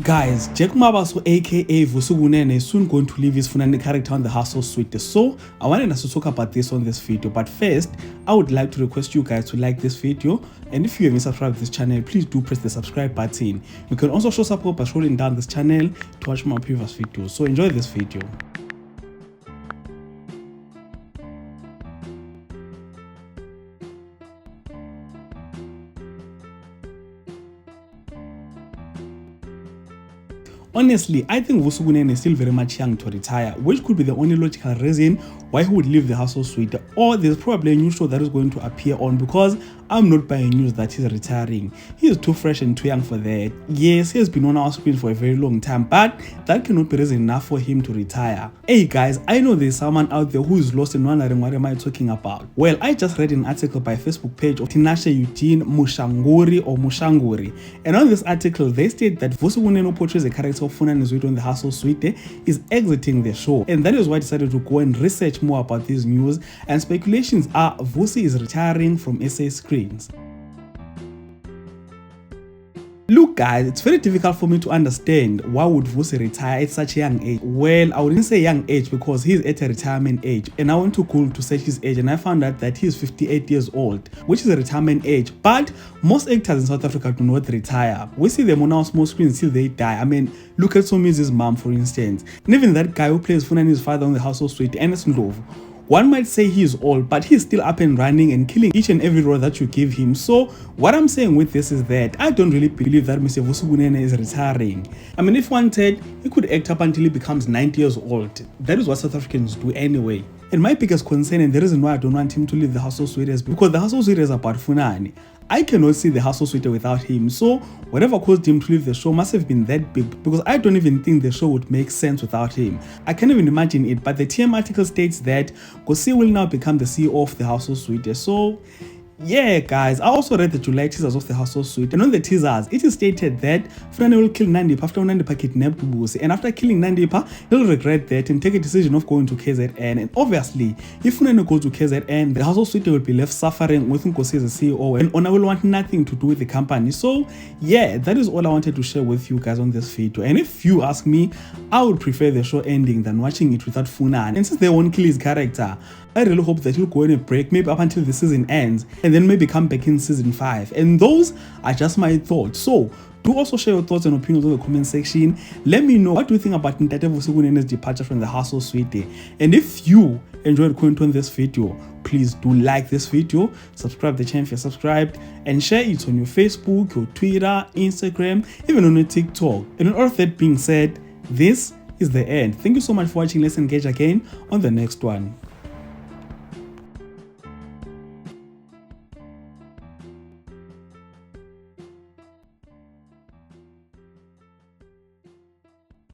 Guys, Jack Mabaso aka Vusi Kunene is soon going to leave his Kunene character on the Hustle Suite, so I wanted us to talk about this on this video. But first, I would like to request you guys to like this video, and if you haven't subscribed to this channel, please do press the subscribe button. You can also show support by scrolling down this channel to watch my previous videos. So enjoy this video. Honestly, I think Vusi Kunene is still very much young to retire, which could be the only logical reason why he would leave the Hustle Suite, or there's probably a new show that is going to appear on, because I'm not buying news that he's retiring. He is too fresh and too young for that. Yes, he has been on our screen for a very long time, but that cannot be reason enough for him to retire. Hey guys, I know there's someone out there who is lost and wondering what am I talking about. Well, I just read an article by Facebook page of Tinashe Eugene Mushanguri, and on this article they state that Vusi Kunene, who portrays a character of Kunene Zwide on the Hustle Suite, is exiting the show, and that is why I decided to go and research more about this news, and speculations are Vusi is retiring from SA screens. Look guys, it's very difficult for me to understand why would Vusi retire at such a young age. Well, I wouldn't say young age because he's at a retirement age, and I went to Google to search his age and I found out that he's 58 years old, which is a retirement age. But most actors in South Africa do not retire. We see them on our small screens till they die. I mean, look at Somizi's mom for instance, and even that guy who plays Funane's father on the Hustle Suite, Ernest Ndlovu. One might say he is old, but he's still up and running and killing each and every role that you give him. So what I'm saying with this is that I don't really believe that Mr. Vusi Kunene is retiring. I mean, if wanted, he could act up until he becomes 90 years old. That is what South Africans do anyway. And my biggest concern, and the reason why I don't want him to leave the Hustle Suite, is because the Hustle Suite is about Kunene. I cannot see the Hustle Suite without him, so whatever caused him to leave the show must have been that big, because I don't even think the show would make sense without him. I can't even imagine it, but the TM article states that Vusi will now become the CEO of the Hustle Suite. So yeah guys, I also read the July teasers of the Hustle Suite, and on the teasers it is stated that Kunene will kill Nandipha after Nandipha kidnapped Vusi, and after killing Nandipha he'll regret that and take a decision of going to KZN. And obviously if Kunene goes to KZN, the Hustle Suite will be left suffering with Nkosi as a CEO, and Ona will want nothing to do with the company. So yeah, that is all I wanted to share with you guys on this video. And if you ask me, I would prefer the show ending than watching it without Kunene. And since they won't kill his character, I really hope that he'll go on a break, maybe up until the season ends, and then maybe come back in season 5. And those are just my thoughts. So do also share your thoughts and opinions in the comment section. Let me know, what do you think about Ntate Vusi Kunene's departure from the Hustle Suite? And if you enjoyed content on this video, please do like this video, subscribe to the channel if you're subscribed, and share it on your Facebook, your Twitter, Instagram, even on your TikTok. And with all that being said, this is the end. Thank you so much for watching. Let's engage again on the next one.